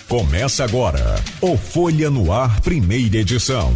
Começa agora o Folha no Ar, primeira edição.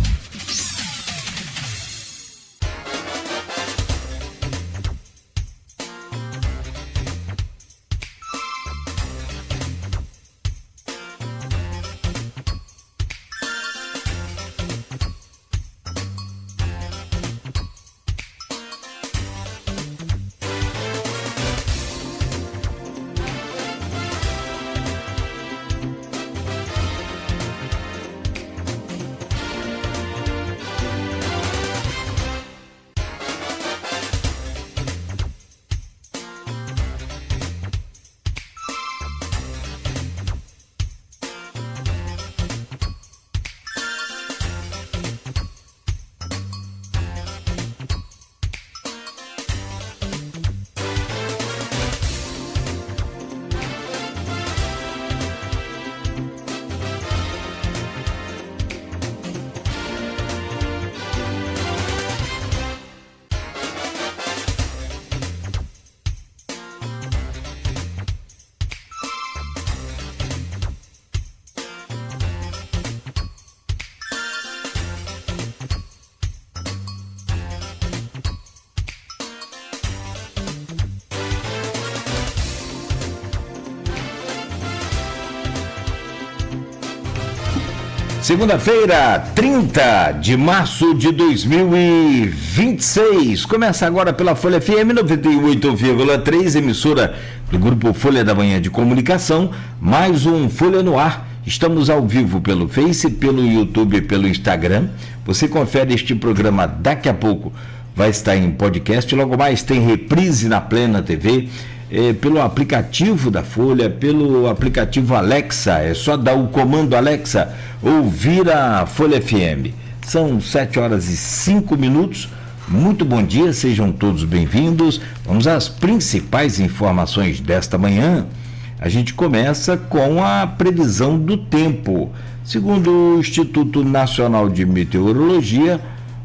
Segunda-feira, 30 de março de 2026. Começa agora pela Folha FM 98,3, emissora do Grupo Folha da Manhã de Comunicação. Mais um Folha no Ar. Estamos ao vivo pelo Face, pelo YouTube e pelo Instagram. Você confere este programa daqui a pouco. Vai estar em podcast. Logo mais tem reprise na Plena TV. Pelo aplicativo da Folha, pelo aplicativo Alexa, é só dar o comando Alexa, ouvir a Folha FM. São 7h05. Muito bom dia, sejam todos bem-vindos. Vamos às principais informações desta manhã. A gente começa com a previsão do tempo. Segundo o Instituto Nacional de Meteorologia,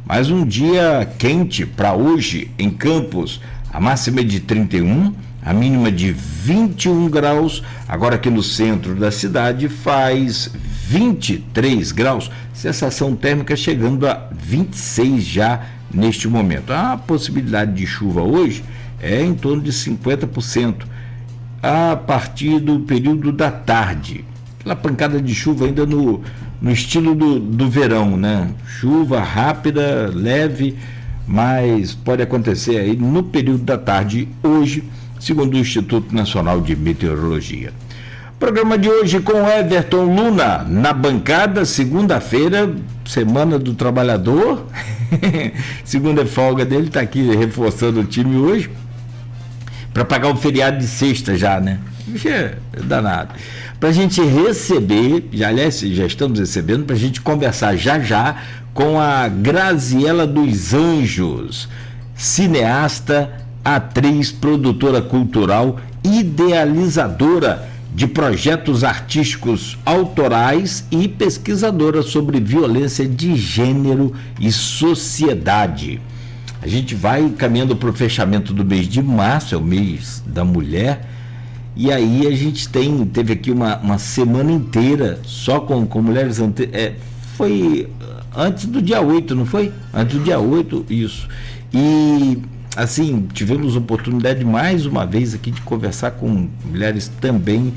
mais um dia quente para hoje em Campos. A máxima é de 31, a mínima de 21 graus, agora aqui no centro da cidade faz 23 graus, sensação térmica chegando a 26 já neste momento. A possibilidade de chuva hoje é em torno de 50%, a partir do período da tarde. Aquela pancada de chuva ainda no estilo do verão, né? Chuva rápida, leve, mas pode acontecer aí no período da tarde hoje, segundo o Instituto Nacional de Meteorologia. Programa de hoje com Everton Luna na bancada, segunda-feira, Semana do Trabalhador. Segunda é folga dele, está aqui reforçando o time hoje, para pagar o feriado de sexta já, né? É danado. Para a gente receber, aliás, já estamos recebendo, para a gente conversar já com a Graziela dos Anjos, cineasta, atriz, produtora cultural, idealizadora de projetos artísticos autorais e pesquisadora sobre violência de gênero e sociedade. A gente vai caminhando para o fechamento do mês de março, é o mês da mulher, e aí a gente teve aqui uma semana inteira só com mulheres, foi antes do dia 8, não foi? Antes do dia 8, isso. E assim, tivemos oportunidade mais uma vez aqui de conversar com mulheres também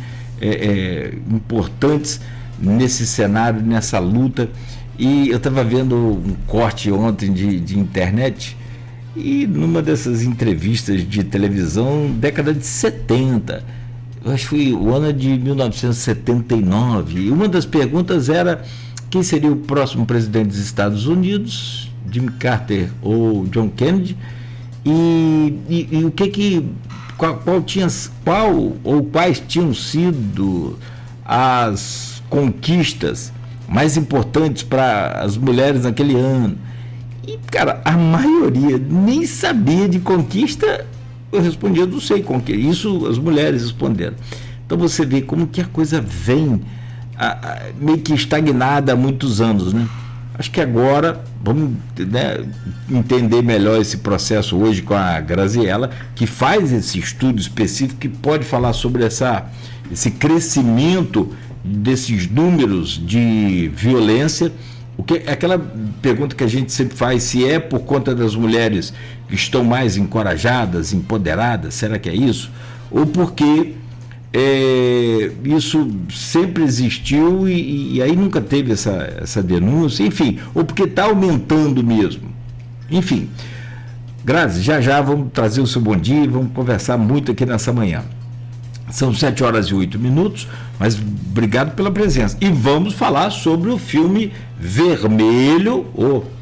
importantes nesse cenário, nessa luta. E eu estava vendo um corte ontem de internet, e numa dessas entrevistas de televisão, década de 70, eu acho que foi o ano de 1979, e uma das perguntas era quem seria o próximo presidente dos Estados Unidos, Jimmy Carter ou John Kennedy. E o quais tinham sido as conquistas mais importantes para as mulheres naquele ano? E, cara, a maioria nem sabia de conquista. Eu respondia, não sei conquista. Isso as mulheres responderam. Então você vê como que a coisa vem meio que estagnada há muitos anos, né? Acho que agora vamos, né, entender melhor esse processo hoje com a Graziela, que faz esse estudo específico, que pode falar sobre esse crescimento desses números de violência. Aquela pergunta que a gente sempre faz, se é por conta das mulheres que estão mais encorajadas, empoderadas, será que é isso? Ou porque isso sempre existiu e aí nunca teve essa denúncia, enfim, ou porque está aumentando mesmo. Enfim, Grazi, já vamos trazer o seu bom dia e vamos conversar muito aqui nessa manhã. São 7h08, mas obrigado pela presença. E vamos falar sobre o filme Vermelho,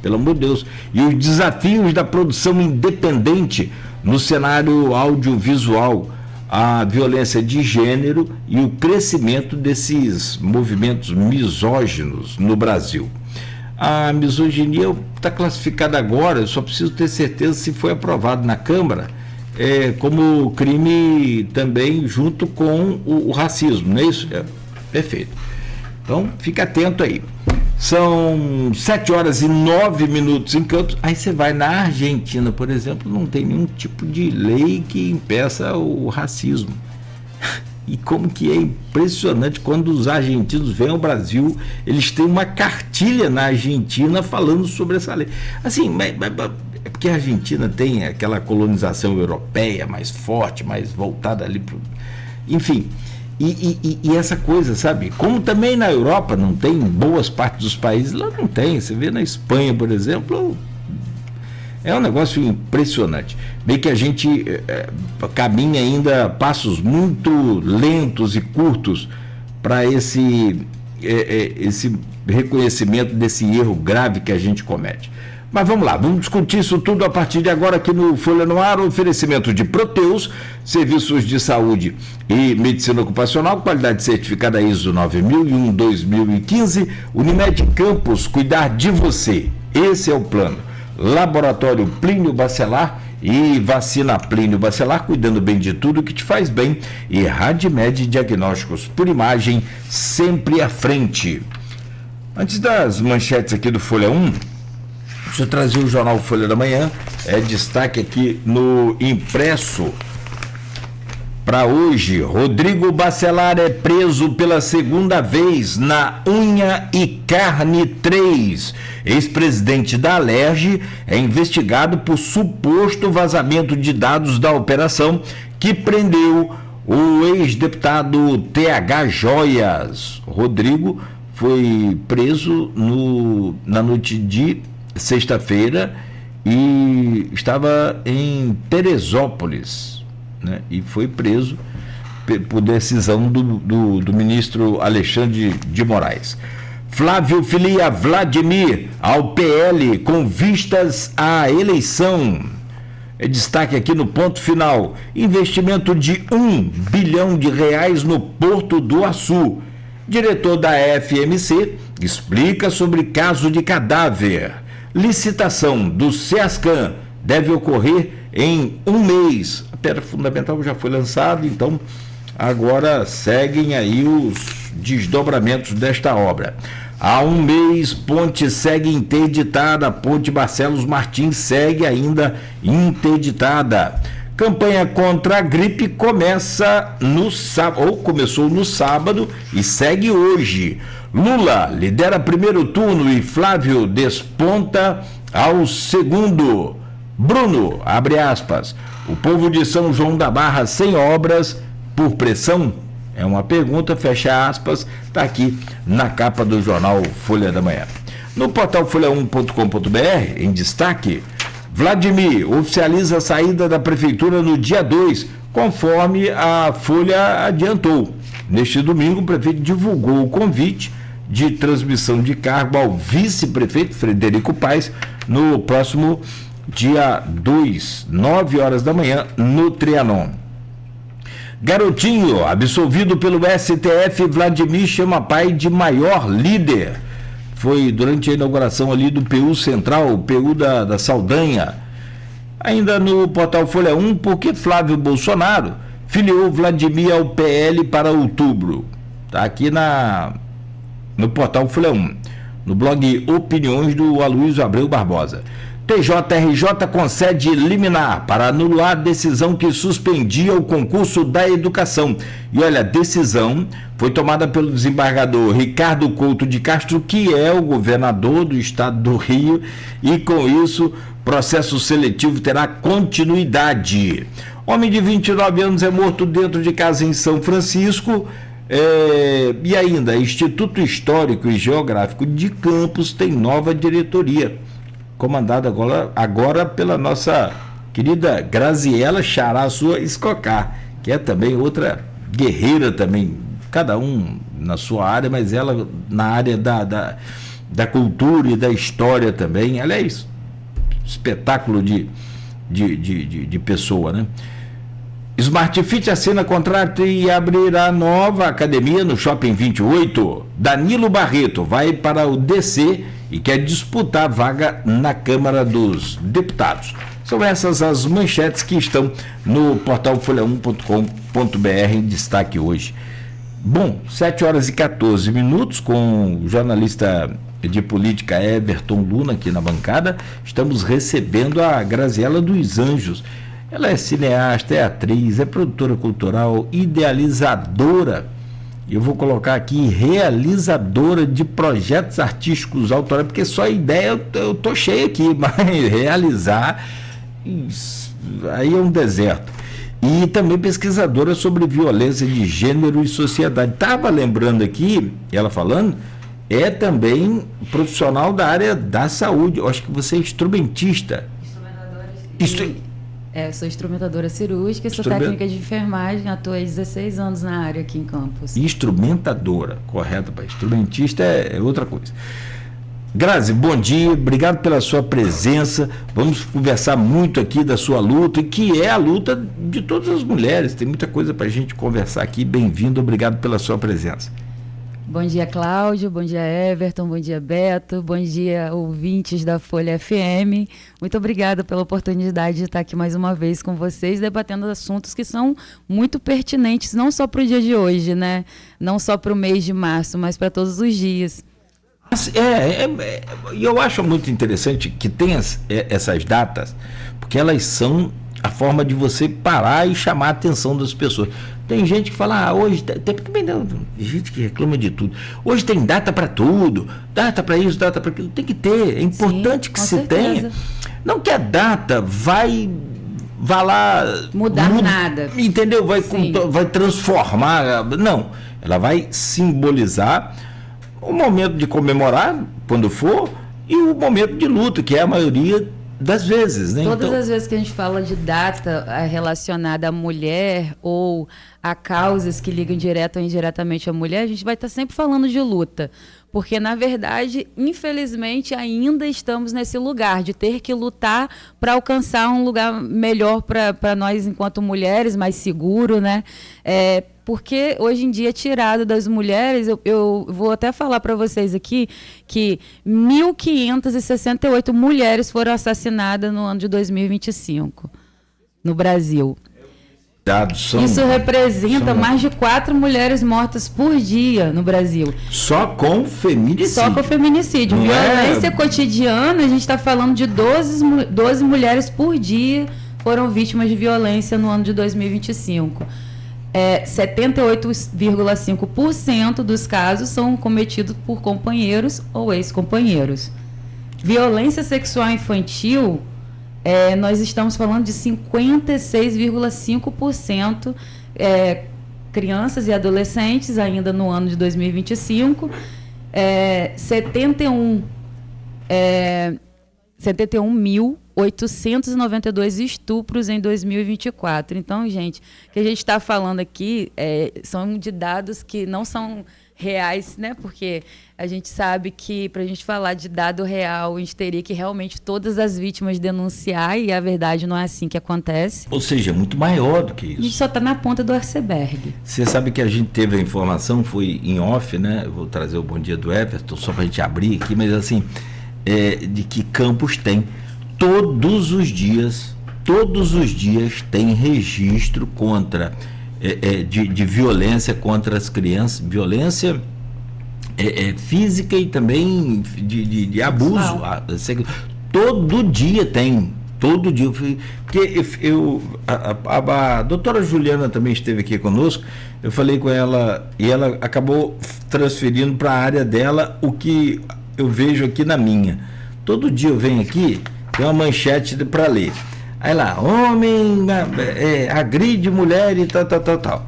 pelo amor de Deus, e os desafios da produção independente no cenário audiovisual, a violência de gênero e o crescimento desses movimentos misóginos no Brasil. A misoginia está classificada agora, eu só preciso ter certeza se foi aprovado na Câmara, como crime também junto com o racismo, não é isso? Perfeito. Então, fica atento aí. São 7h09 em Campos. Aí você vai na Argentina, por exemplo, não tem nenhum tipo de lei que impeça o racismo. E como que é impressionante quando os argentinos vêm ao Brasil, eles têm uma cartilha na Argentina falando sobre essa lei. Assim, é porque a Argentina tem aquela colonização europeia mais forte, mais voltada ali para... Enfim, e essa coisa, sabe? Como também na Europa não tem, boas partes dos países, lá não tem. Você vê na Espanha, por exemplo, é um negócio impressionante. Bem que a gente caminha ainda passos muito lentos e curtos para esse reconhecimento desse erro grave que a gente comete. Mas vamos lá, vamos discutir isso tudo a partir de agora aqui no Folha no Ar, oferecimento de Proteus, serviços de saúde e medicina ocupacional, qualidade certificada ISO 9001-2015, Unimed Campos, cuidar de você, esse é o plano. Laboratório Plínio Bacelar e vacina Plínio Bacelar, cuidando bem de tudo que te faz bem, e Radmed Diagnósticos por imagem, sempre à frente. Antes das manchetes aqui do Folha 1, deixa eu trazer o jornal Folha da Manhã, destaque aqui no impresso para hoje. Rodrigo Bacelar é preso pela segunda vez na Unha e Carne 3. Ex-presidente da Alerj é investigado por suposto vazamento de dados da operação que prendeu o ex-deputado TH Joias. Rodrigo foi preso na noite de sexta-feira e estava em Teresópolis, né? E foi preso por decisão do ministro Alexandre de Moraes. Flávio filia Vladimir ao PL com vistas à eleição. Destaque aqui no ponto final: investimento de R$1 bilhão no Porto do Açu. Diretor da FMC explica sobre caso de cadáver. Licitação do SESCAM deve ocorrer em um mês. A pedra fundamental já foi lançada, então agora seguem aí os desdobramentos desta obra. Há um mês, ponte segue interditada, ponte Barcelos Martins segue ainda interditada. Campanha contra a gripe começa no sábado, ou começou no sábado e segue hoje. Lula lidera primeiro turno e Flávio desponta ao segundo. Bruno, abre aspas, o povo de São João da Barra sem obras por pressão? É uma pergunta, fecha aspas, está aqui na capa do jornal Folha da Manhã. No portal folha1.com.br, em destaque, Vladimir oficializa a saída da prefeitura no dia 2, conforme a Folha adiantou. Neste domingo, o prefeito divulgou o convite de transmissão de cargo ao vice-prefeito Frederico Paes no próximo dia 2, 9 horas da manhã, no Trianon. Garotinho, absolvido pelo STF, Vladimir chama pai de maior líder. Foi durante a inauguração ali do PU Central, o PU da Saldanha. Ainda no portal Folha 1, porque Flávio Bolsonaro filiou Vladimir ao PL para outubro. Está aqui no portal Folha 1, no blog Opiniões do Aloysio Abreu Barbosa. TJRJ concede liminar para anular a decisão que suspendia o concurso da educação. E olha, a decisão foi tomada pelo desembargador Ricardo Couto de Castro, que é o governador do estado do Rio, e com isso, processo seletivo terá continuidade. Homem de 29 anos é morto dentro de casa em São Francisco. E ainda, Instituto Histórico e Geográfico de Campos tem nova diretoria, comandada agora pela nossa querida Graziela Xará sua Escocar, que é também outra guerreira também, cada um na sua área, mas ela na área da cultura e da história também. Ela é espetáculo de pessoa, né? Smart Fit assina contrato e abrirá nova academia no Shopping 28. Danilo Barreto vai para o DC e quer disputar vaga na Câmara dos Deputados. São essas as manchetes que estão no portal folha1.com.br em destaque hoje. Bom, 7h14 com o jornalista de política Everton Luna aqui na bancada. Estamos recebendo a Graziela dos Anjos. Ela é cineasta, é atriz, é produtora cultural, idealizadora, eu vou colocar aqui, realizadora de projetos artísticos autorais, porque só a ideia eu tô cheio aqui, mas realizar, aí é um deserto. E também pesquisadora sobre violência de gênero e sociedade. Estava lembrando aqui, ela falando, é também profissional da área da saúde. Eu acho que você é instrumentista. Eu sou instrumentadora cirúrgica e sou técnica de enfermagem, atuo há 16 anos na área aqui em Campos. Instrumentadora, correto, pai. Instrumentista é outra coisa. Grazi, bom dia, obrigado pela sua presença. Vamos conversar muito aqui da sua luta, que é a luta de todas as mulheres. Tem muita coisa para a gente conversar aqui. Bem-vindo, obrigado pela sua presença. Bom dia, Cláudio, bom dia, Everton, bom dia, Beto, bom dia, ouvintes da Folha FM. Muito obrigada pela oportunidade de estar aqui mais uma vez com vocês, debatendo assuntos que são muito pertinentes, não só para o dia de hoje, né? Não só para o mês de março, mas para todos os dias. E eu acho muito interessante que tem essas datas, porque elas são a forma de você parar e chamar a atenção das pessoas. Tem gente que fala, hoje tem gente que reclama de tudo. Hoje tem data para tudo, data para isso, data para aquilo. Tem que ter, é importante que se tenha. Não que a data vai lá mudar nada. Entendeu? Vai transformar. Não, ela vai simbolizar o momento de comemorar, quando for, e o momento de luto, que é a maioria das vezes, né? Todas as vezes que a gente fala de data relacionada à mulher ou a causas que ligam direto ou indiretamente à mulher, a gente vai estar sempre falando de luta. Porque, na verdade, infelizmente, ainda estamos nesse lugar de ter que lutar para alcançar um lugar melhor para nós enquanto mulheres, mais seguro, né? Porque hoje em dia, tirado das mulheres, eu vou até falar para vocês aqui que 1.568 mulheres foram assassinadas no ano de 2025 no Brasil. Isso representa mais de 4 mulheres mortas por dia no Brasil. Só com feminicídio. Só com feminicídio. Violência cotidiana, a gente está falando de 12 mulheres por dia foram vítimas de violência no ano de 2025. 78,5% dos casos são cometidos por companheiros ou ex-companheiros. Violência sexual infantil, nós estamos falando de 56,5% crianças e adolescentes ainda no ano de 2025, 71.892 estupros em 2024. Então, gente, o que a gente está falando aqui são de dados que não são reais, né? Porque a gente sabe que para a gente falar de dado real, a gente teria que realmente todas as vítimas denunciar, e a verdade não é assim que acontece. Ou seja, muito maior do que isso. A gente só está na ponta do iceberg. Você sabe que a gente teve a informação, foi em off, né? Eu vou trazer o bom dia do Everton, só para a gente abrir aqui, mas assim, de que Campos tem todos os dias tem registro contra de violência contra as crianças, violência física e também de abuso. todo dia tem. Todo dia. Porque a doutora Juliana também esteve aqui conosco. Eu falei com ela e ela acabou transferindo para a área dela o que eu vejo aqui na minha. Todo dia eu venho aqui, tem uma manchete para ler. Aí lá, homem agride mulher e tal.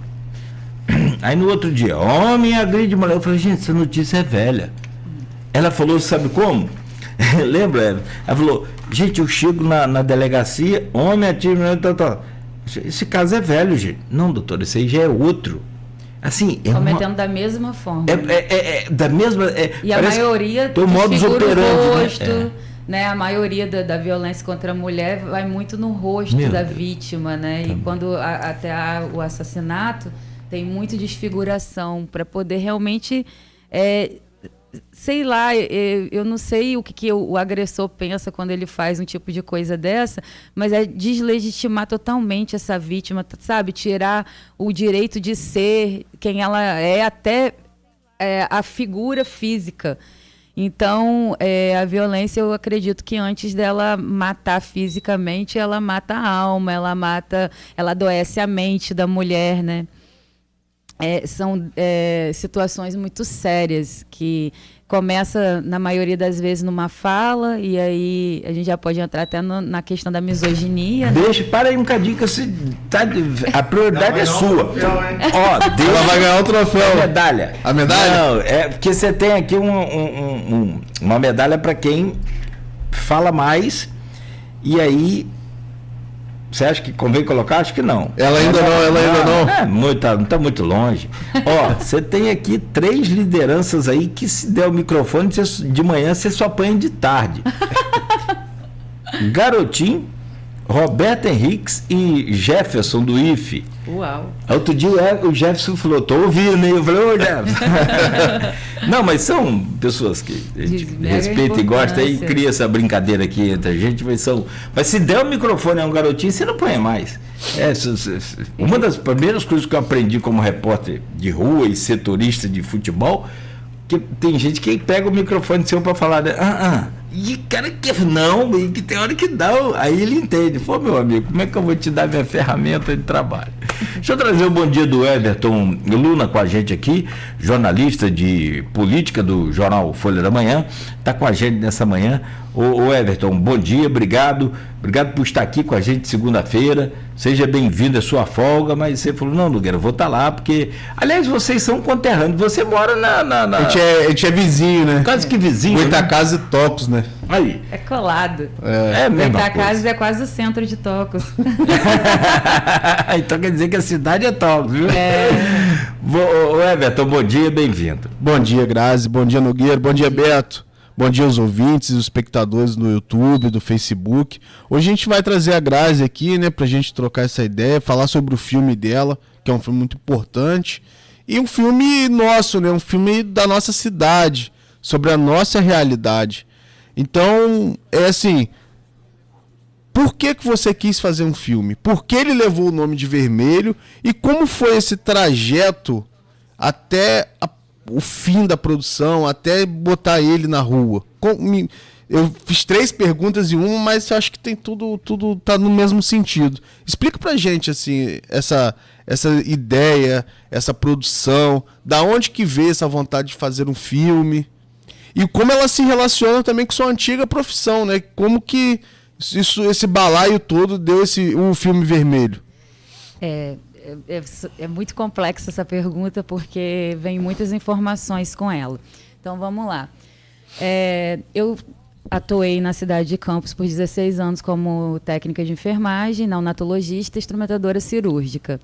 Aí no outro dia, homem agride mulher. Eu falei, gente, essa notícia é velha. Ela falou, sabe como? Lembra? Ela falou, gente, eu chego na delegacia, homem atira mulher, tal. Esse caso é velho, gente. Não, doutor, esse aí já é outro. Assim, cometendo da mesma forma. Da mesma. E a maioria tem modus operandi, rosto, né? A maioria da violência contra a mulher vai muito no rosto da vítima, né? E quando até o assassinato, tem muito desfiguração para poder realmente, sei lá, eu não sei o que o agressor pensa quando ele faz um tipo de coisa dessa, mas é deslegitimar totalmente essa vítima, sabe? Tirar o direito de ser quem ela é, até a figura física. Então, a violência, eu acredito que antes dela matar fisicamente, ela mata a alma, ela adoece a mente da mulher, né? São situações muito sérias que começa, na maioria das vezes, numa fala, e aí a gente já pode entrar até na questão da misoginia. Para aí um cadinho que você a prioridade é sua. Ela vai ganhar o troféu. A medalha. A medalha? Não, porque você tem aqui uma medalha para quem fala mais, e aí você acha que convém colocar? Acho que não. Ela ainda não. Está muito longe. Você tem aqui 3 lideranças aí que, se der o microfone de manhã, você só apanha de tarde. Garotinho, Roberto Henriques e Jefferson do IFE. Uau! Outro dia o Jefferson falou, tô ouvindo, e eu falei, ô Jefferson. Não, mas são pessoas que a gente respeita e gosta e cria essa brincadeira aqui entre a gente, mas se der o microfone a um garotinho, você não põe mais. Uma das primeiras coisas que eu aprendi como repórter de rua e setorista de futebol, que tem gente que pega o microfone seu para falar, e cara que não, e que tem hora que dá, aí ele entende. Pô, meu amigo, como é que eu vou te dar minha ferramenta de trabalho? Deixa eu trazer o bom dia do Everton Luna com a gente aqui, jornalista de política do jornal Folha da Manhã, está com a gente nessa manhã. Ô Everton, bom dia, obrigado por estar aqui com a gente segunda-feira, seja bem-vindo, é sua folga, mas você falou, não, Nogueira, eu vou estar lá, porque, aliás, vocês são conterrâneos, você mora na... A gente é vizinho, né? Quase que vizinho. Goitacazes e Tocos, né? Aí. É colado. Goitacazes é quase o centro de Tocos. Então quer dizer que a cidade é Tocos, viu? Ô Everton, bom dia, bem-vindo. Bom dia, Grazi, bom dia, Nogueira, bom dia, Beto. Bom dia aos ouvintes e os espectadores do YouTube, do Facebook. Hoje a gente vai trazer a Grazi aqui, né, pra gente trocar essa ideia, falar sobre o filme dela, que é um filme muito importante, e um filme nosso, né, um filme da nossa cidade, sobre a nossa realidade. Então, por que você quis fazer um filme? Por que ele levou o nome de Vermelho? E como foi esse trajeto até o fim da produção, até botar ele na rua? Eu fiz 3 perguntas em uma, mas eu acho que tem tudo tá no mesmo sentido. Explica pra gente, assim, essa ideia, essa produção, da onde que veio essa vontade de fazer um filme, e como ela se relaciona também com sua antiga profissão, né? Como que esse balaio todo deu o filme Vermelho? É muito complexa essa pergunta, porque vem muitas informações com ela. Então, vamos lá. Eu atuei na cidade de Campos por 16 anos como técnica de enfermagem, neonatologista e instrumentadora cirúrgica.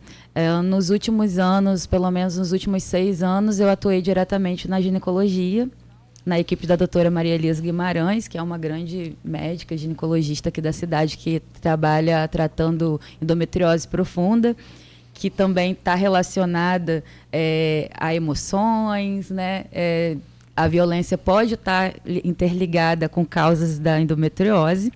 Nos últimos anos, pelo menos nos últimos 6 anos, eu atuei diretamente na ginecologia, na equipe da doutora Maria Elisa Guimarães, que é uma grande médica ginecologista aqui da cidade, que trabalha tratando endometriose profunda, que também está relacionada a emoções, né? A violência pode estar interligada com causas da endometriose,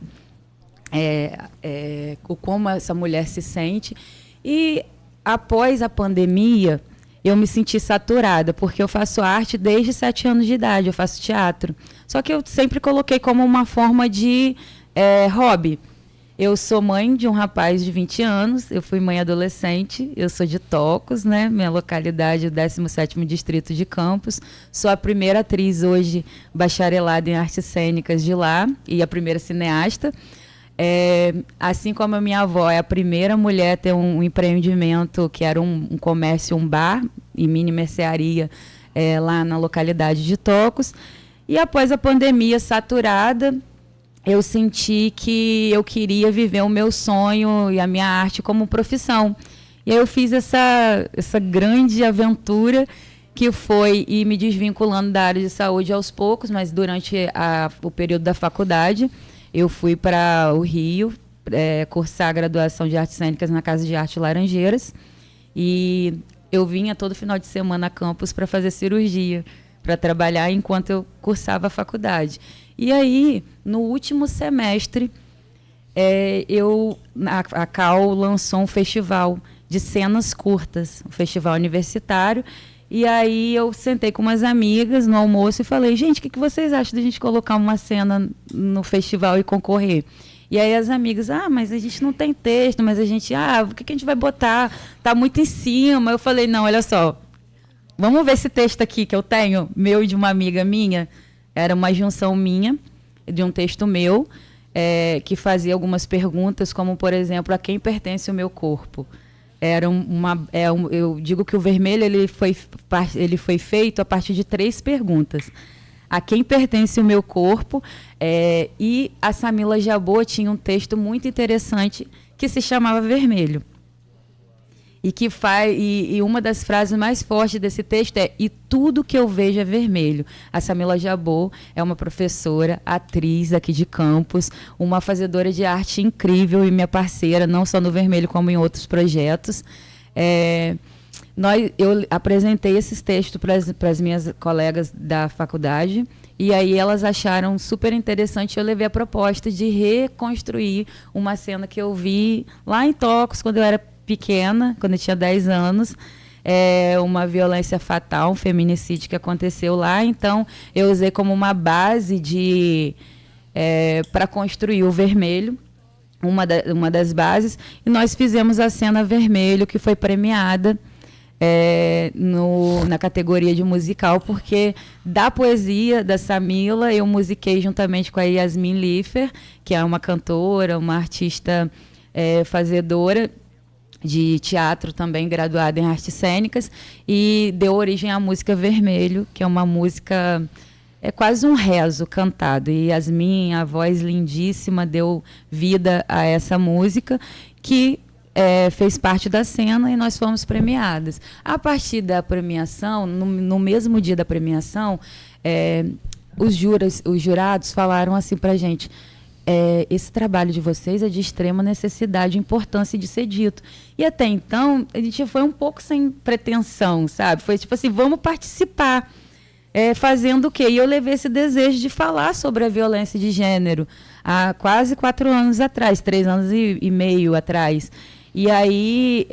como essa mulher se sente. E após a pandemia, eu me senti saturada, porque eu faço arte desde 7 anos de idade, eu faço teatro. Só que eu sempre coloquei como uma forma de Hobby. Eu sou mãe de um rapaz de 20 anos, eu fui mãe adolescente, eu sou de Tocos, né? Minha localidade é o 17º Distrito de Campos. Sou a primeira atriz hoje bacharelada em artes cênicas de lá e a primeira cineasta. Assim como a minha avó é a primeira mulher a ter um empreendimento que era um comércio, um bar e mini mercearia lá na localidade de Tocos. E após a pandemia saturada, eu senti que eu queria viver o meu sonho e a minha arte como profissão. E aí eu fiz essa grande aventura que foi ir me desvinculando da área de saúde aos poucos, mas durante o período da faculdade eu fui para o Rio cursar a graduação de artes cênicas na Casa de Arte Laranjeiras e eu vinha todo final de semana a campus para fazer cirurgia, para trabalhar enquanto eu cursava a faculdade. E aí, no último semestre, a Cal lançou um festival de cenas curtas, um festival universitário. E aí eu sentei com umas amigas no almoço e falei, gente, o que vocês acham de a gente colocar uma cena no festival e concorrer? E aí as amigas, mas a gente não tem texto, mas a gente, o que a gente vai botar? Tá muito em cima. Eu falei, não, olha só, vamos ver esse texto aqui que eu tenho, meu e de uma amiga minha. Era uma junção minha, de um texto meu, que fazia algumas perguntas, como, por exemplo, a quem pertence o meu corpo? Eu digo que o vermelho ele foi feito a partir de 3 perguntas. A quem pertence o meu corpo? E a Samila Jabot tinha um texto muito interessante que se chamava Vermelho. E uma das frases mais fortes desse texto é: e tudo que eu vejo é vermelho. A Samila Jabot é uma professora, atriz aqui de Campos, uma fazedora de arte incrível e minha parceira, não só no Vermelho, como em outros projetos. Eu apresentei esses textos para as minhas colegas da faculdade, e aí elas acharam super interessante. Eu levei a proposta de reconstruir uma cena que eu vi lá em Tocos, quando eu era pequena, quando eu tinha 10 anos, uma violência fatal, um feminicídio que aconteceu lá. Então, eu usei como uma base para construir o Vermelho, uma das bases, e nós fizemos a cena Vermelho, que foi premiada na categoria de musical, porque da poesia da Samila, eu musiquei juntamente com a Yasmin Lifer, que é uma cantora, uma artista fazedora de teatro também, graduada em artes cênicas, e deu origem à música Vermelho, que é uma música, quase um rezo cantado. E Yasmin, a voz lindíssima, deu vida a essa música, que fez parte da cena, e nós fomos premiadas. A partir da premiação, no mesmo dia da premiação, os jurados falaram assim para a gente: esse trabalho de vocês é de extrema necessidade e importância de ser dito. E até então, a gente foi um pouco sem pretensão, sabe? Foi tipo assim, vamos participar. Fazendo o quê? E eu levei esse desejo de falar sobre a violência de gênero há quase 4 anos atrás, 3 anos e meio atrás. E aí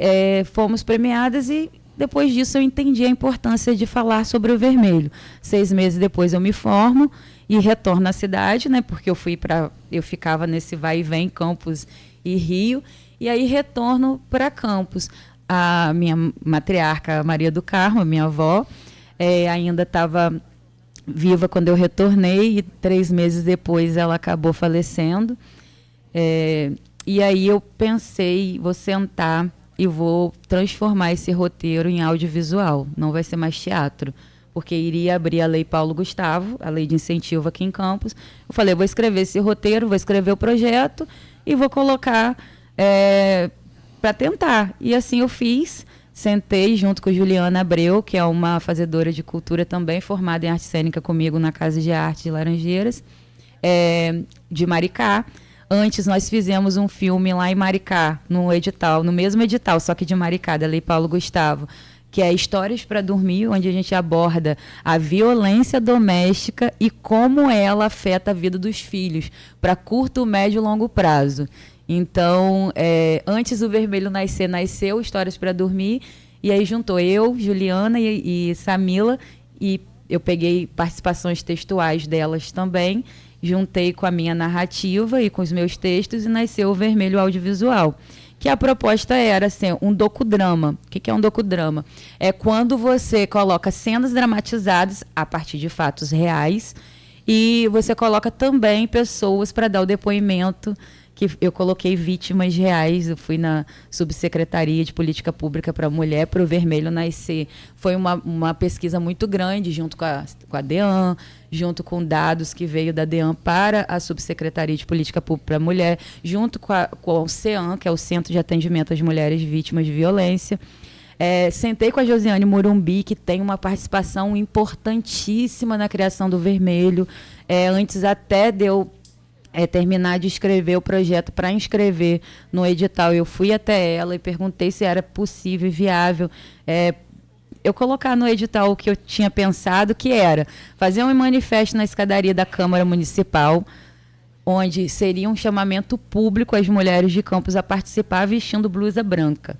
fomos premiadas, e depois disso eu entendi a importância de falar sobre o Vermelho. 6 meses depois eu me formo e retorno à cidade, né? Porque eu ficava nesse vai e vem, Campos e Rio, e aí retorno para Campos. A minha matriarca, Maria do Carmo, a minha avó, ainda estava viva quando eu retornei, e 3 meses depois ela acabou falecendo. E aí eu pensei, vou sentar e vou transformar esse roteiro em audiovisual, não vai ser mais teatro, porque iria abrir a Lei Paulo Gustavo, a lei de incentivo aqui em Campos. Eu falei, vou escrever esse roteiro, vou escrever o projeto e vou colocar para tentar. E assim eu fiz, sentei junto com Juliana Abreu, que é uma fazedora de cultura também, formada em arte cênica comigo na Casa de Arte de Laranjeiras, de Maricá. Antes nós fizemos um filme lá em Maricá, no mesmo edital, só que de Maricá, da Lei Paulo Gustavo, que é Histórias para Dormir, onde a gente aborda a violência doméstica e como ela afeta a vida dos filhos, para curto, médio e longo prazo. Então, antes do Vermelho nasceu Histórias para Dormir, e aí juntou eu, Juliana e Samila, e eu peguei participações textuais delas também, juntei com a minha narrativa e com os meus textos e nasceu o Vermelho Audiovisual. Que a proposta era assim, um docudrama. O que é um docudrama? É quando você coloca cenas dramatizadas a partir de fatos reais e você coloca também pessoas para dar o depoimento, que eu coloquei vítimas reais. Eu fui na Subsecretaria de Política Pública para a Mulher, para o Vermelho nascer. Foi uma pesquisa muito grande, junto com a DEAN, junto com dados que veio da DEAN para a Subsecretaria de Política Pública para a Mulher, junto com o CEAM, que é o Centro de Atendimento às Mulheres Vítimas de Violência. Sentei com a Josiane Morumbi, que tem uma participação importantíssima na criação do Vermelho. Antes até de eu terminar de escrever o projeto para inscrever no edital, eu fui até ela e perguntei se era possível e viável eu colocar no edital o que eu tinha pensado, que era fazer um manifesto na escadaria da Câmara Municipal, onde seria um chamamento público às mulheres de Campos a participar vestindo blusa branca,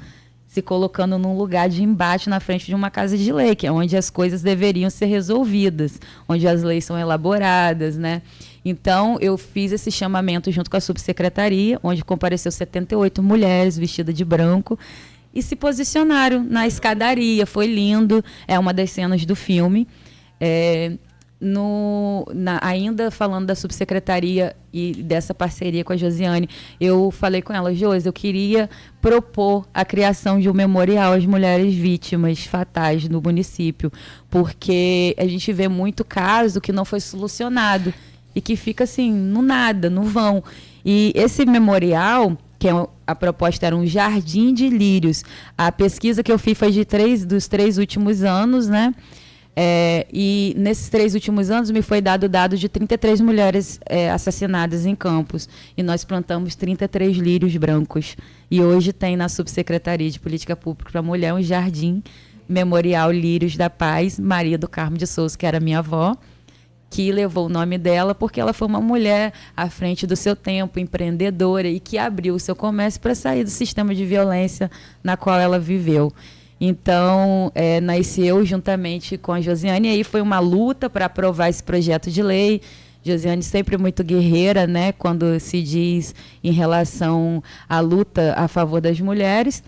se colocando num lugar de embate na frente de uma casa de lei, que é onde as coisas deveriam ser resolvidas, onde as leis são elaboradas, né? Então, eu fiz esse chamamento junto com a subsecretaria, onde compareceu 78 mulheres vestidas de branco, e se posicionaram na escadaria. Foi lindo, é uma das cenas do filme. Ainda falando da subsecretaria e dessa parceria com a Josiane, eu falei com ela, Josi, eu queria propor a criação de um memorial às mulheres vítimas fatais no município, porque a gente vê muito caso que não foi solucionado e que fica assim, no nada, no vão. E esse memorial, que a proposta era um jardim de lírios. A pesquisa que eu fiz foi dos 3 últimos anos, né? E nesses 3 últimos anos me foi dado o dado de 33 mulheres assassinadas em Campos. E nós plantamos 33 lírios brancos. E hoje tem na Subsecretaria de Política Pública para a Mulher um jardim memorial Lírios da Paz, Maria do Carmo de Souza, que era minha avó, que levou o nome dela porque ela foi uma mulher à frente do seu tempo, empreendedora, e que abriu o seu comércio para sair do sistema de violência na qual ela viveu. Então, nasceu juntamente com a Josiane, e aí foi uma luta para aprovar esse projeto de lei. Josiane sempre muito guerreira, né, quando se diz em relação à luta a favor das mulheres.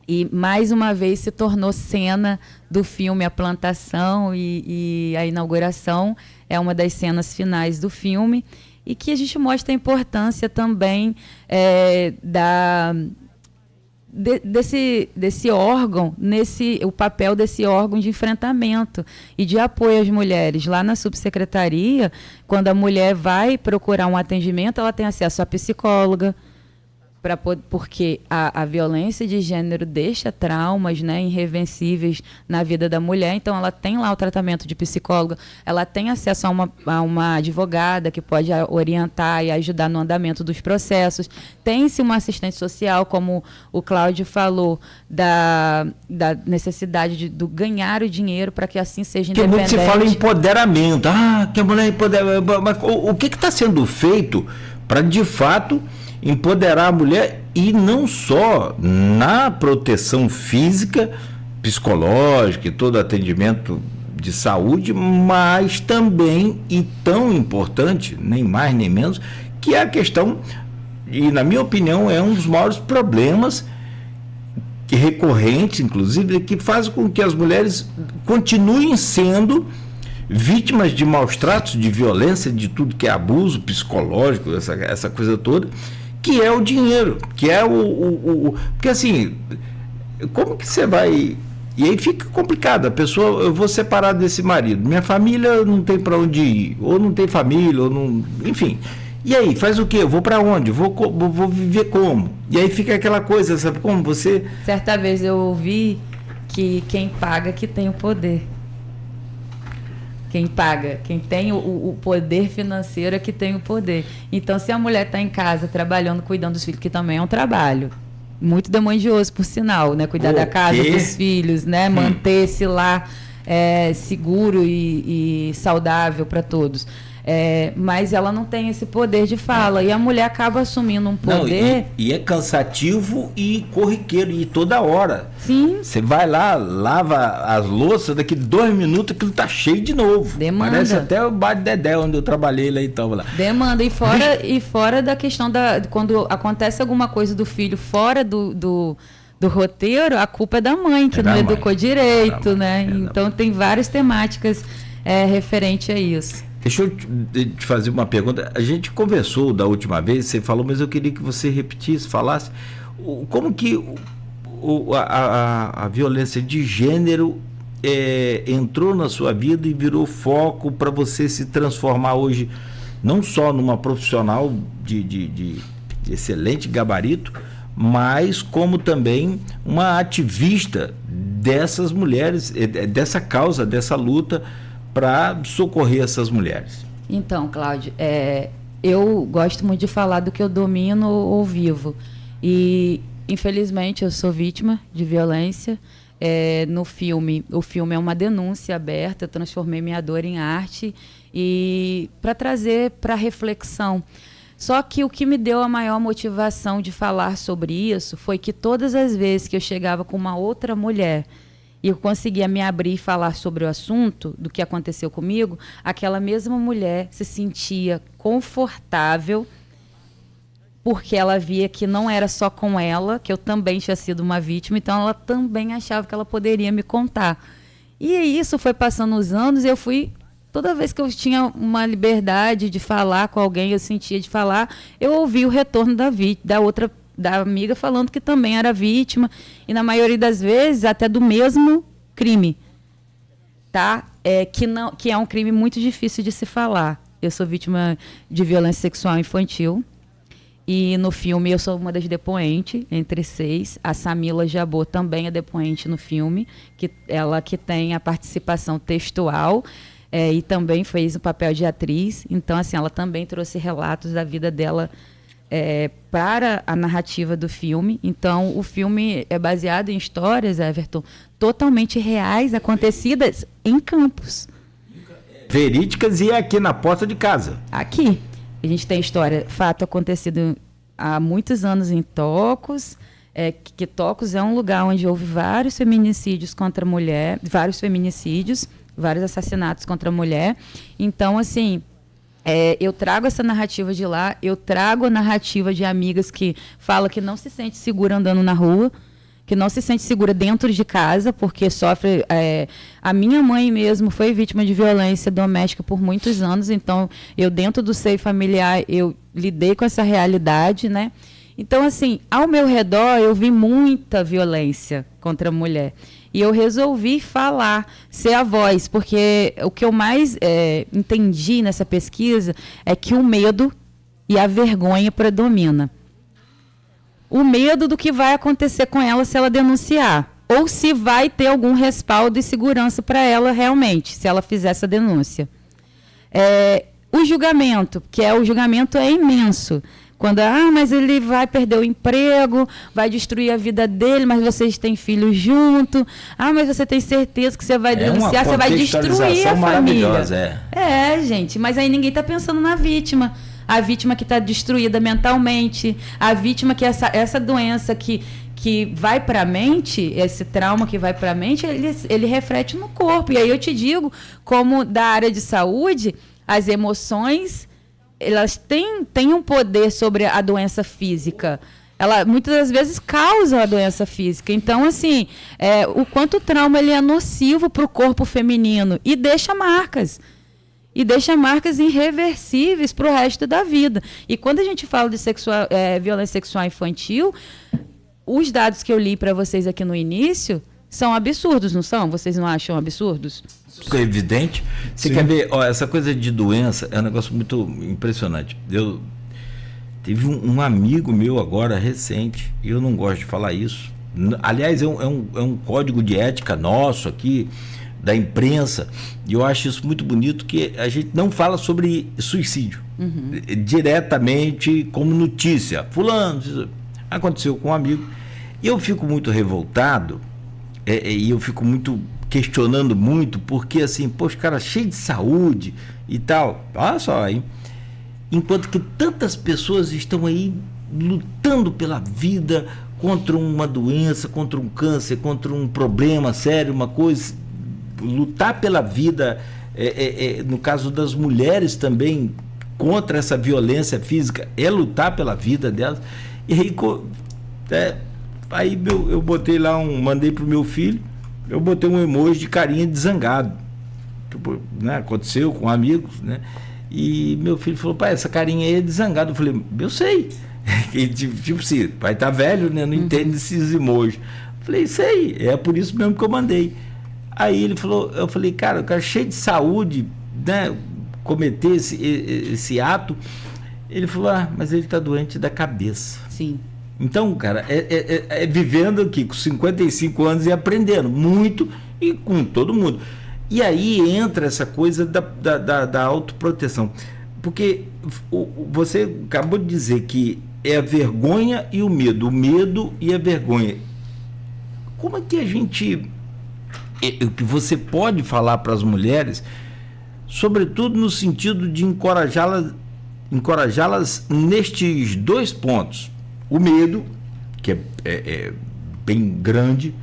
E, mais uma vez, se tornou cena do filme A Plantação, e a inauguração é uma das cenas finais do filme, e que a gente mostra a importância também desse órgão, o papel desse órgão de enfrentamento e de apoio às mulheres. Lá na subsecretaria, quando a mulher vai procurar um atendimento, ela tem acesso à psicóloga, porque a violência de gênero deixa traumas, né, irreversíveis na vida da mulher. Então, ela tem lá o tratamento de psicóloga, ela tem acesso a uma advogada que pode orientar e ajudar no andamento dos processos. Tem-se uma assistente social, como o Cláudio falou, da necessidade do ganhar o dinheiro para que assim seja independente. Que muito se fala em empoderamento. Que a mulher empodera. Mas o que está sendo feito para, de fato, empoderar a mulher, e não só na proteção física, psicológica e todo atendimento de saúde, mas também, e tão importante, nem mais nem menos, que é a questão, e na minha opinião é um dos maiores problemas recorrentes, inclusive, que faz com que as mulheres continuem sendo vítimas de maus tratos, de violência, de tudo que é abuso psicológico, essa coisa toda, que é o dinheiro, que é porque assim, como que você vai... E aí fica complicado, a pessoa, eu vou separar desse marido, minha família não tem para onde ir, ou não tem família, ou não, enfim. E aí, faz o quê? Eu vou para onde? Vou viver como? E aí fica aquela coisa, sabe como você... Certa vez eu ouvi que quem paga que tem o poder. Quem paga, quem tem o poder financeiro é que tem o poder. Então, se a mulher está em casa trabalhando, cuidando dos filhos, que também é um trabalho muito demandioso, por sinal, né? Cuidar da casa, dos filhos, né? Manter esse lar seguro e saudável para todos. Mas ela não tem esse poder de fala. E a mulher acaba assumindo um poder. Não, e é cansativo e corriqueiro, e toda hora. Sim. Você vai lá, lava as louças, daqui 2 minutos aquilo tá cheio de novo. Demanda. Parece até o Bar de Dedé, onde eu trabalhei lá e tal. Lá. Demanda. E fora da questão quando acontece alguma coisa do filho fora do roteiro, a culpa é da mãe, que não educou direito, né? Então tem várias temáticas referente a isso. Deixa eu te fazer uma pergunta. A gente conversou da última vez, você falou, mas eu queria que você repetisse, falasse. Como que a violência de gênero entrou na sua vida e virou foco para você se transformar hoje, não só numa profissional de excelente gabarito, mas como também uma ativista dessas mulheres, dessa causa, dessa luta para socorrer essas mulheres? Então, Cláudio, eu gosto muito de falar do que eu domino ou vivo. E, infelizmente, eu sou vítima de violência. No filme, o filme é uma denúncia aberta, eu transformei minha dor em arte e para trazer para reflexão. Só que o que me deu a maior motivação de falar sobre isso foi que todas as vezes que eu chegava com uma outra mulher e eu conseguia me abrir e falar sobre o assunto, do que aconteceu comigo, aquela mesma mulher se sentia confortável porque ela via que não era só com ela, que eu também tinha sido uma vítima, então ela também achava que ela poderia me contar. E isso foi passando os anos e eu fui... Toda vez que eu tinha uma liberdade de falar com alguém, eu sentia de falar, eu ouvia o retorno da amiga falando que também era vítima, e na maioria das vezes até do mesmo crime, tá? Que é um crime muito difícil de se falar. Eu sou vítima de violência sexual infantil, e no filme eu sou uma das depoentes, entre 6. A Samila Jabor também é depoente no filme, ela que tem a participação textual, e também fez o papel de atriz. Então, assim, ela também trouxe relatos da vida dela para a narrativa do filme. Então, o filme é baseado em histórias, Everton, totalmente reais, acontecidas em Campos. Verídicas e aqui na porta de casa. Aqui. A gente tem fato acontecido há muitos anos em Tocos, que Tocos é um lugar onde houve vários feminicídios contra a mulher, vários assassinatos contra a mulher. Então, assim, eu trago essa narrativa de lá, eu trago a narrativa de amigas que falam que não se sente segura andando na rua, que não se sente segura dentro de casa, porque sofre... a minha mãe mesmo foi vítima de violência doméstica por muitos anos, então eu, dentro do seio familiar, eu lidei com essa realidade, né? Então, assim, ao meu redor, eu vi muita violência contra a mulher. E eu resolvi falar, ser a voz, porque o que eu mais entendi nessa pesquisa é que o medo e a vergonha predomina. O medo do que vai acontecer com ela se ela denunciar, ou se vai ter algum respaldo e segurança para ela realmente, se ela fizer essa denúncia. O julgamento, o julgamento é imenso. Quando, mas ele vai perder o emprego, vai destruir a vida dele, mas vocês têm filhos junto. Mas você tem certeza que você vai denunciar, você vai destruir a família. Gente, mas aí ninguém está pensando na vítima. A vítima que está destruída mentalmente, a vítima que essa doença que vai para a mente, esse trauma que vai para a mente, ele reflete no corpo. E aí eu te digo, como da área de saúde, as emoções... elas têm um poder sobre a doença física. Ela, muitas das vezes, causa a doença física. Então, assim, o quanto o trauma ele é nocivo para o corpo feminino e deixa marcas. E deixa marcas irreversíveis para o resto da vida. E quando a gente fala de violência sexual infantil, os dados que eu li para vocês aqui no início são absurdos, não são? Vocês não acham absurdos? É evidente. Você quer ver, essa coisa de doença é um negócio muito impressionante. Eu tive um amigo meu agora, recente, e eu não gosto de falar isso. Aliás, é um código de ética nosso aqui, da imprensa, e eu acho isso muito bonito, que a gente não fala sobre suicídio diretamente como notícia. Fulano, aconteceu com um amigo. E eu fico muito revoltado, e eu fico muito questionando muito, porque assim, poxa, cara, cheio de saúde e tal. Olha só, hein? Enquanto que tantas pessoas estão aí lutando pela vida contra uma doença, contra um câncer, contra um problema sério, uma coisa. Lutar pela vida, no caso das mulheres também, contra essa violência física, é lutar pela vida delas. E aí, eu botei lá mandei pro meu filho, eu botei um emoji de carinha de zangado. Né? Aconteceu com amigos, né? E meu filho falou, pai, essa carinha aí é de zangado. Eu falei, eu sei. Tipo assim, pai tá velho, né? Não entende esses emojis. Eu falei, sei, é por isso mesmo que eu mandei. Aí ele falou, eu falei, cara, o cara cheio de saúde, né? Cometer esse ato. Ele falou, mas ele tá doente da cabeça. Sim. Então, cara, vivendo aqui com 55 anos e aprendendo muito e com todo mundo. E aí entra essa coisa da autoproteção. Porque você acabou de dizer que é a vergonha e o medo e a vergonha. Como é que a gente... que você pode falar para as mulheres, sobretudo no sentido de encorajá-las nestes dois pontos. O medo, que é bem grande,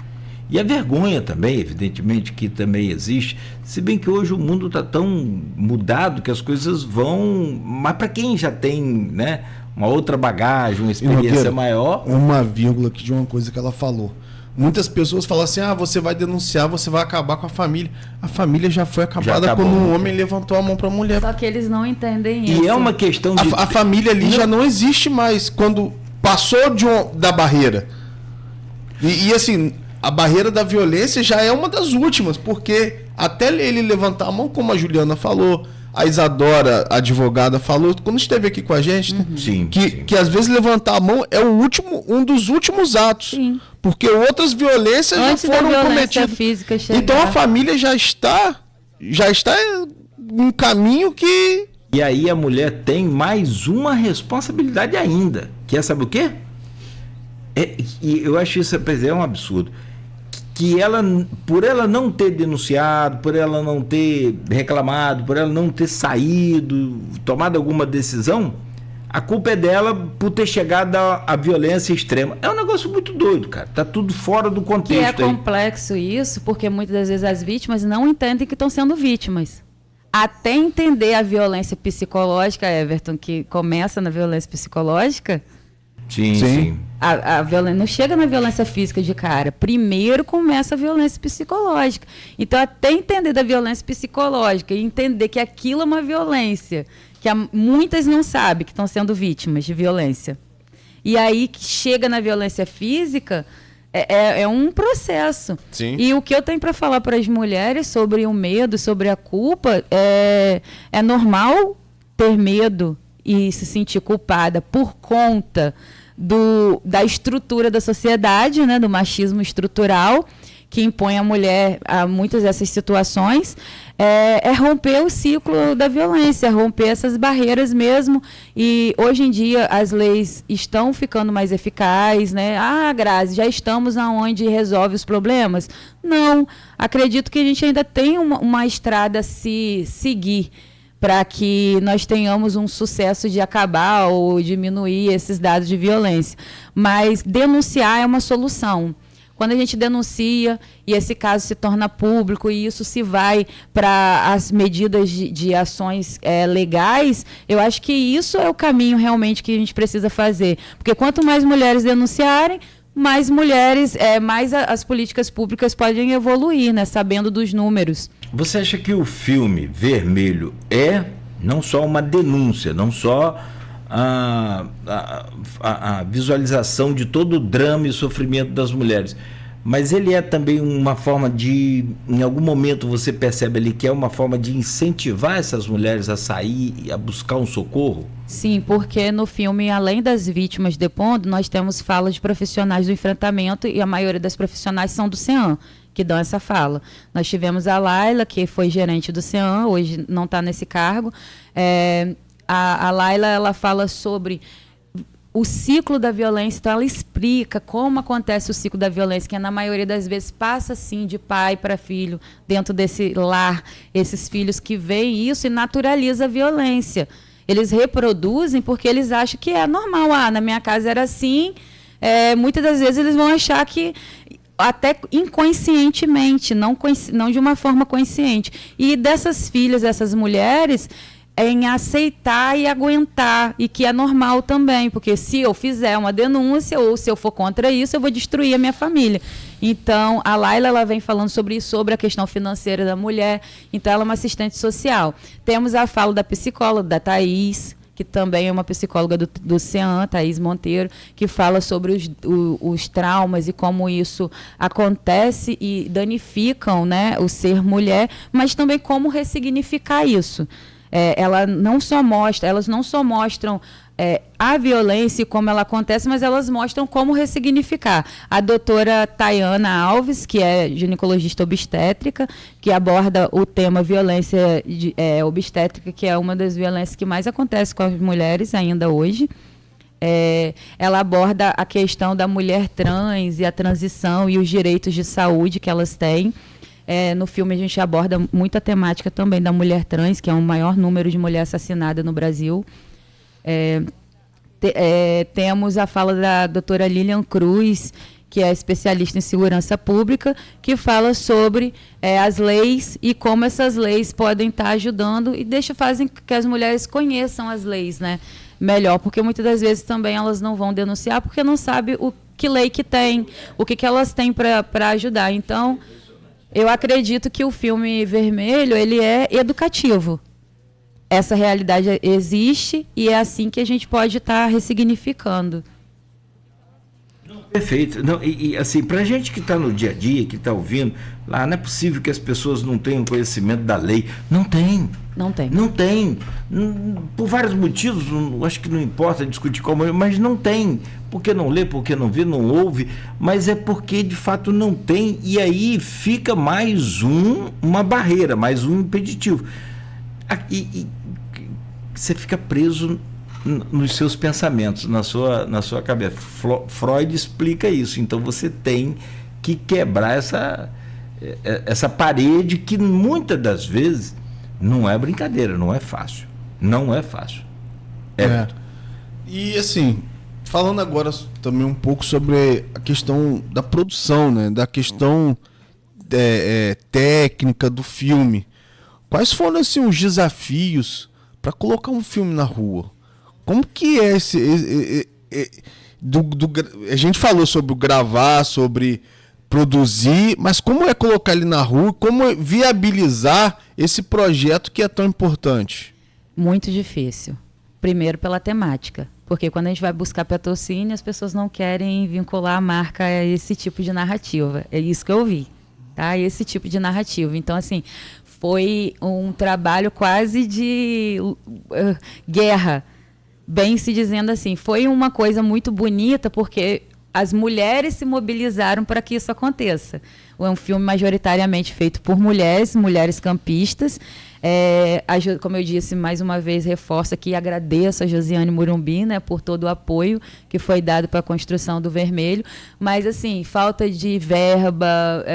e a vergonha também, evidentemente, que também existe, se bem que hoje o mundo está tão mudado que as coisas vão... Mas para quem já tem, né, uma outra bagagem, uma experiência maior... Uma vírgula aqui de uma coisa que ela falou. Muitas pessoas falam assim, você vai denunciar, você vai acabar com a família. A família já foi acabada quando um homem levantou a mão para a mulher. Só que eles não entendem isso. E é uma questão de... A família ali já não existe mais quando passou da barreira. E assim... A barreira da violência já é uma das últimas, porque até ele levantar a mão, como a Juliana falou, a Isadora, a advogada, falou, quando esteve aqui com a gente, né? Sim, que às vezes levantar a mão é um dos últimos atos. Sim. Porque outras violências antes já foram cometidas. Física chegar. Então a família já está num caminho que... E aí a mulher tem mais uma responsabilidade ainda, que é, sabe o quê? E eu acho isso um absurdo. Que ela, por ela não ter denunciado, por ela não ter reclamado, por ela não ter saído, tomado alguma decisão, a culpa é dela por ter chegado à violência extrema. É um negócio muito doido, cara. Tá tudo fora do contexto. Que é complexo isso, porque muitas das vezes as vítimas não entendem que estão sendo vítimas. Até entender a violência psicológica, Everton, que começa na violência psicológica... Sim. A violência não chega na violência física de cara. Primeiro começa a violência psicológica. Então, até entender da violência psicológica e entender que aquilo é uma violência, que muitas não sabem que estão sendo vítimas de violência. E aí que chega na violência física, é um processo. Sim. E o que eu tenho para falar para as mulheres sobre o medo, sobre a culpa, é normal ter medo e se sentir culpada por conta da estrutura da sociedade, né, do machismo estrutural, que impõe à mulher a muitas dessas situações, é romper o ciclo da violência, romper essas barreiras mesmo. E hoje em dia as leis estão ficando mais eficazes, né? Grazi, já estamos aonde resolve os problemas? Não, acredito que a gente ainda tem uma estrada a se seguir para que nós tenhamos um sucesso de acabar ou diminuir esses dados de violência. Mas denunciar é uma solução. Quando a gente denuncia e esse caso se torna público e isso se vai para as medidas de ações legais, eu acho que isso é o caminho realmente que a gente precisa fazer. Porque quanto mais mulheres denunciarem, mais mulheres, mais as políticas públicas podem evoluir, né, sabendo dos números. Você acha que o filme Vermelho é não só uma denúncia, não só a visualização de todo o drama e sofrimento das mulheres, mas ele é também uma forma de, em algum momento você percebe ali que é uma forma de incentivar essas mulheres a sair e a buscar um socorro? Sim, porque no filme, além das vítimas depondo, nós temos fala de profissionais do enfrentamento e a maioria das profissionais são do CEAM, que dão essa fala. Nós tivemos a Laila, que foi gerente do CEAM, hoje não está nesse cargo. A Laila, ela fala sobre o ciclo da violência. Então, ela explica como acontece o ciclo da violência, que na maioria das vezes passa, sim, de pai para filho, dentro desse lar, esses filhos que veem isso e naturaliza a violência. Eles reproduzem porque eles acham que é normal. Na minha casa era assim. Muitas das vezes eles vão achar que, até inconscientemente, não de uma forma consciente. E dessas filhas, dessas mulheres, em aceitar e aguentar, e que é normal também, porque se eu fizer uma denúncia ou se eu for contra isso, eu vou destruir a minha família. Então, a Laila, ela vem falando sobre isso, sobre a questão financeira da mulher. Então, ela é uma assistente social. Temos a fala da psicóloga, da Thaís, que também é uma psicóloga do CEAM, Thaís Monteiro, que fala sobre os traumas e como isso acontece e danificam, né, o ser mulher, mas também como ressignificar isso. Elas não só mostram a violência e como ela acontece, mas elas mostram como ressignificar. A doutora Tayana Alves, que é ginecologista obstétrica, que aborda o tema violência obstétrica, que é uma das violências que mais acontece com as mulheres ainda hoje. Ela aborda a questão da mulher trans e a transição e os direitos de saúde que elas têm. No filme a gente aborda muita temática também da mulher trans, que é o maior número de mulher assassinada no Brasil. Temos a fala da doutora Lilian Cruz, que é especialista em segurança pública, que fala sobre as leis e como essas leis podem estar ajudando e fazem que as mulheres conheçam as leis, né, melhor, porque muitas das vezes também elas não vão denunciar porque não sabem que lei que tem, o que elas têm para ajudar. Então, eu acredito que o filme Vermelho, ele é educativo. Essa realidade existe e é assim que a gente pode estar ressignificando. Perfeito. Não, assim, pra gente que está no dia a dia, que está ouvindo, lá não é possível que as pessoas não tenham conhecimento da lei. Não tem. Não tem. Não tem. Por vários motivos, acho que não importa discutir como, mas não tem. Porque não lê, porque não vê, não ouve, mas é porque de fato não tem, e aí fica mais uma barreira, mais um impeditivo. E você fica preso nos seus pensamentos, na sua cabeça. Freud explica isso, então você tem que quebrar essa parede que muitas das vezes não é brincadeira, não é fácil. Não é fácil. E assim, falando agora também um pouco sobre a questão da produção, né? Da questão técnica do filme. Quais foram assim, os desafios para colocar um filme na rua? Como que é a gente falou sobre gravar, sobre produzir, mas como é colocar ele na rua? Como é viabilizar esse projeto que é tão importante? Muito difícil. Primeiro pela temática. Porque quando a gente vai buscar patrocínio, as pessoas não querem vincular a marca a esse tipo de narrativa. É isso que eu vi, tá? Esse tipo de narrativa. Então, assim, foi um trabalho quase de guerra, bem se dizendo assim. Foi uma coisa muito bonita, porque as mulheres se mobilizaram para que isso aconteça. É um filme majoritariamente feito por mulheres campistas. Como eu disse, mais uma vez, reforço aqui e agradeço a Josiane Murumbi, né, por todo o apoio que foi dado para a construção do Vermelho. Mas, assim, falta de verba,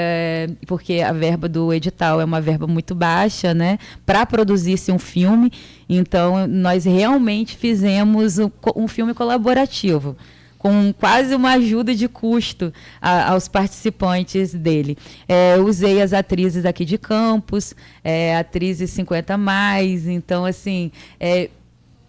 porque a verba do edital é uma verba muito baixa, né, para produzir-se um filme. Então, nós realmente fizemos um filme colaborativo, com quase uma ajuda de custo aos participantes dele. Usei as atrizes aqui de Campos, atrizes 50+, então, assim,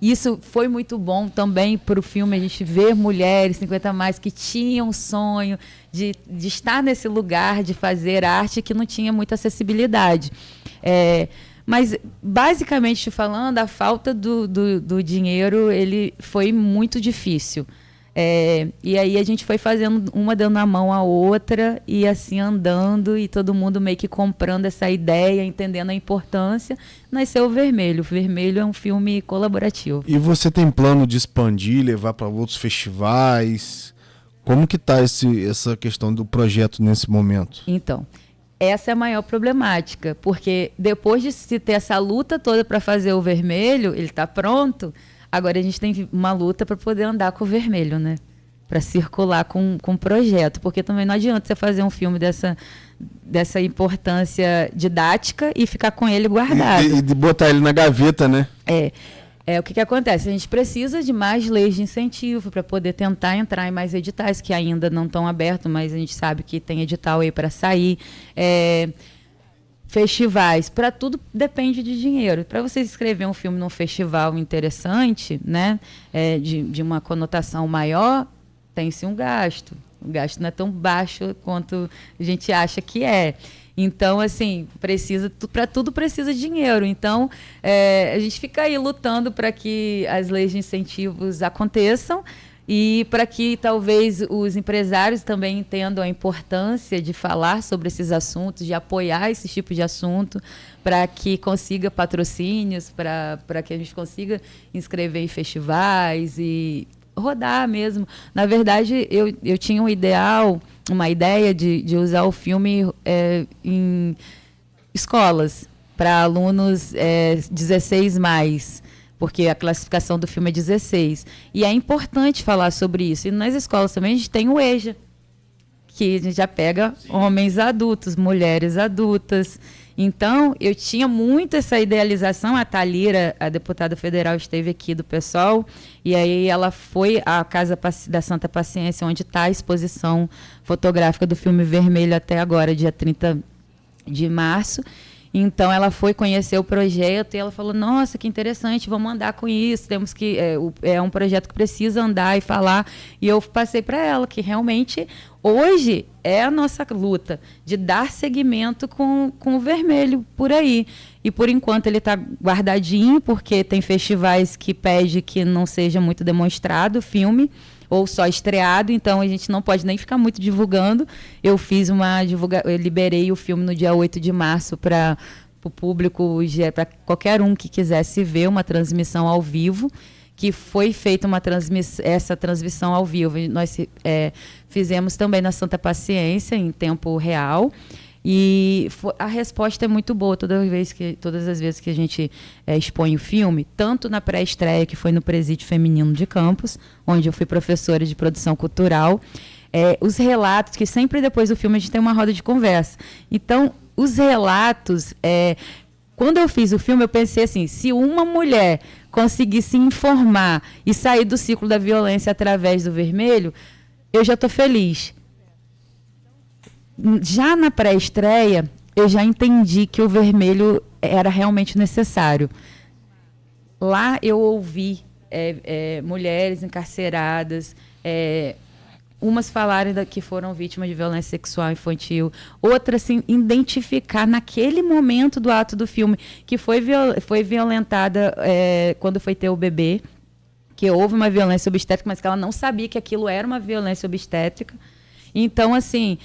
isso foi muito bom também para o filme, a gente ver mulheres 50+, que tinham um sonho de estar nesse lugar, de fazer arte, que não tinha muita acessibilidade. Mas, basicamente falando, a falta do dinheiro, ele foi muito difícil. E aí a gente foi fazendo uma dando a mão à outra e assim andando, e todo mundo meio que comprando essa ideia, entendendo a importância. Nasceu o Vermelho. O Vermelho é um filme colaborativo. E você tem plano de expandir, levar para outros festivais? Como que está essa questão do projeto nesse momento? Então, essa é a maior problemática, porque depois de se ter essa luta toda para fazer o Vermelho, ele está pronto, Agora a gente tem uma luta para poder andar com o vermelho, né? Para circular com o projeto, porque também não adianta você fazer um filme dessa importância didática e ficar com ele guardado. E de botar ele na gaveta, né? O que acontece? A gente precisa de mais leis de incentivo para poder tentar entrar em mais editais que ainda não estão abertos, mas a gente sabe que tem edital aí para sair. Festivais, para tudo depende de dinheiro. Para você escrever um filme num festival interessante, né, de uma conotação maior, tem-se um gasto. O gasto não é tão baixo quanto a gente acha que é. Então, assim, para tudo precisa de dinheiro. Então, a gente fica aí lutando para que as leis de incentivos aconteçam e para que talvez os empresários também entendam a importância de falar sobre esses assuntos, de apoiar esse tipo de assunto, para que consiga patrocínios, para que a gente consiga inscrever em festivais e rodar mesmo. Na verdade, eu tinha uma ideia de usar o filme em escolas, para alunos 16+, porque a classificação do filme é 16. E é importante falar sobre isso. E nas escolas também a gente tem o EJA, que a gente já pega homens adultos, mulheres adultas. Então, eu tinha muito essa idealização. A Thalira, a deputada federal, esteve aqui do PSOL, e aí ela foi à Casa da Santa Paciência, onde está a exposição fotográfica do filme Vermelho até agora, dia 30 de março. Então, ela foi conhecer o projeto e ela falou, nossa, que interessante, vamos andar com isso, temos que é um projeto que precisa andar e falar. E eu passei para ela que realmente hoje é a nossa luta de dar seguimento com o vermelho por aí. E, por enquanto, ele está guardadinho, porque tem festivais que pedem que não seja muito demonstrado o filme, ou só estreado, então a gente não pode nem ficar muito divulgando. Eu fiz eu liberei o filme no dia 8 de março para o público, para qualquer um que quisesse ver uma transmissão ao vivo, que foi feita essa transmissão ao vivo. Nós fizemos também na Santa Paciência, em tempo real, e a resposta é muito boa todas as vezes que a gente expõe o filme, tanto na pré-estreia, que foi no Presídio Feminino de Campos, onde eu fui professora de produção cultural, os relatos, que sempre depois do filme a gente tem uma roda de conversa. Então, os relatos, quando eu fiz o filme, eu pensei assim, se uma mulher conseguir se informar e sair do ciclo da violência através do vermelho, eu já estou feliz. Já na pré-estreia, eu já entendi que o vermelho era realmente necessário. Lá eu ouvi mulheres encarceradas, umas falarem que foram vítimas de violência sexual infantil, outras assim, identificar naquele momento do ato do filme que foi violentada quando foi ter o bebê, que houve uma violência obstétrica, mas que ela não sabia que aquilo era uma violência obstétrica. Então, assim,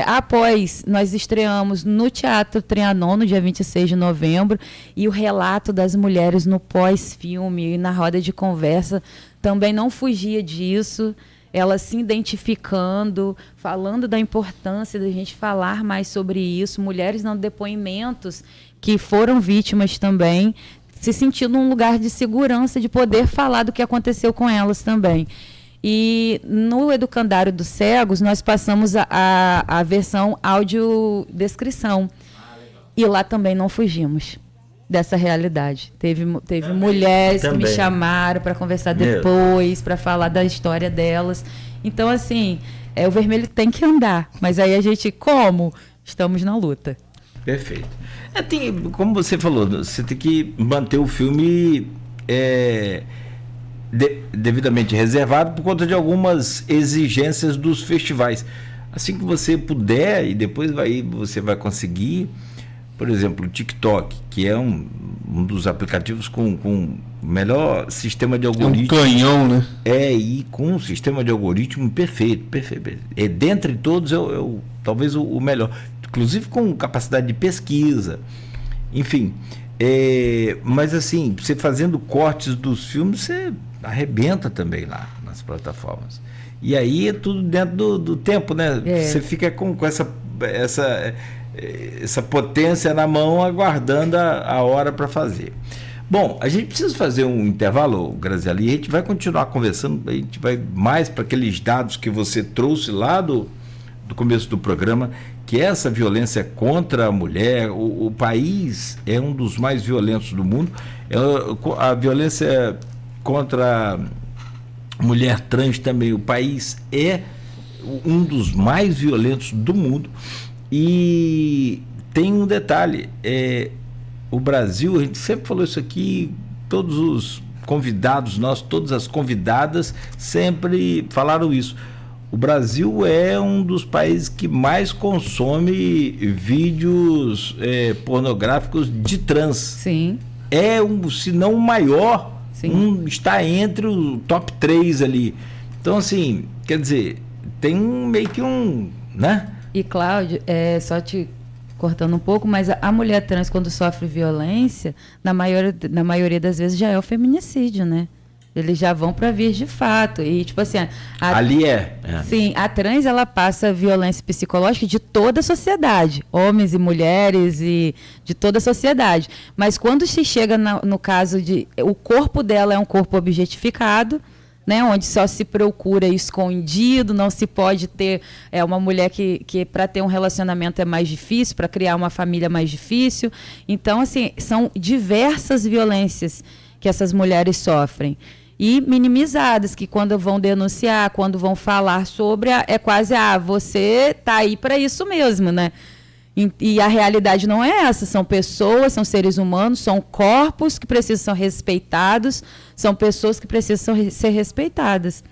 após nós estreamos no Teatro Trianon, no dia 26 de novembro, e o relato das mulheres no pós-filme e na roda de conversa também não fugia disso, elas se identificando, falando da importância da gente falar mais sobre isso, mulheres dando depoimentos que foram vítimas também, se sentindo num lugar de segurança, de poder falar do que aconteceu com elas também. E no Educandário dos Cegos, nós passamos a versão audiodescrição. E lá também não fugimos dessa realidade. Teve mulheres também que me chamaram para conversar depois, para falar da história delas. Então, assim, o vermelho tem que andar. Mas aí a gente, como? Estamos na luta. Perfeito. Como você falou, você tem que manter o filme devidamente reservado por conta de algumas exigências dos festivais. Assim que você puder, e depois você vai conseguir, por exemplo, o TikTok, que é um dos aplicativos com melhor sistema de algoritmo. É um canhão, né? E com um sistema de algoritmo perfeito. Dentre todos, talvez o melhor. Inclusive com capacidade de pesquisa. Enfim. Mas assim, você fazendo cortes dos filmes, você arrebenta também lá nas plataformas. E aí é tudo dentro do tempo, né? Você fica com essa potência na mão, aguardando a hora para fazer. Bom, a gente precisa fazer um intervalo, Graziela, e a gente vai continuar conversando, a gente vai mais para aqueles dados que você trouxe lá do começo do programa, que essa violência contra a mulher, o país é um dos mais violentos do mundo, a violência contra a mulher trans também, o país é um dos mais violentos do mundo. E tem um detalhe, o Brasil, a gente sempre falou isso aqui, todos os convidados nossos, todas as convidadas sempre falaram isso. O Brasil é um dos países que mais consome vídeos pornográficos de trans. Sim. Se não o maior, Sim. está entre o top 3 ali. Então, assim, quer dizer, tem meio que né? E, Cláudio, só te cortando um pouco, mas a mulher trans, quando sofre violência, na maioria das vezes já é o feminicídio, né? Eles já vão para vias de fato. E, tipo assim... Ali Sim, a trans, ela passa violência psicológica de toda a sociedade. Homens e mulheres e de toda a sociedade. Mas quando se chega no caso de... O corpo dela é um corpo objetificado, né, onde só se procura escondido, não se pode ter uma mulher que para ter um relacionamento é mais difícil, para criar uma família é mais difícil. Então, assim, são diversas violências que essas mulheres sofrem. E minimizadas, que quando vão denunciar, quando vão falar sobre, é quase, você tá aí para isso mesmo, né? E a realidade não é essa, são pessoas, são seres humanos, são corpos que precisam ser respeitados, são pessoas que precisam ser respeitadas.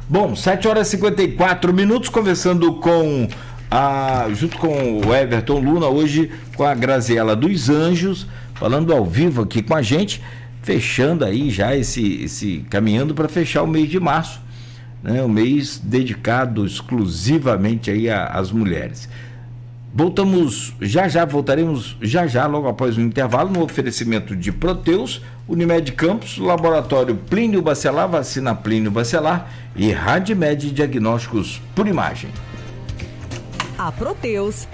Bom, 7h54, conversando junto com o Everton Luna, hoje com a Graziela dos Anjos, falando ao vivo aqui com a gente, fechando aí já caminhando para fechar o mês de março, né? Um mês dedicado exclusivamente aí às mulheres. Voltaremos já, logo após o intervalo, no oferecimento de Proteus, Unimed Campos, Laboratório Plínio Bacelar, Vacina Plínio Bacelar e Radmed Diagnósticos por Imagem. A Proteus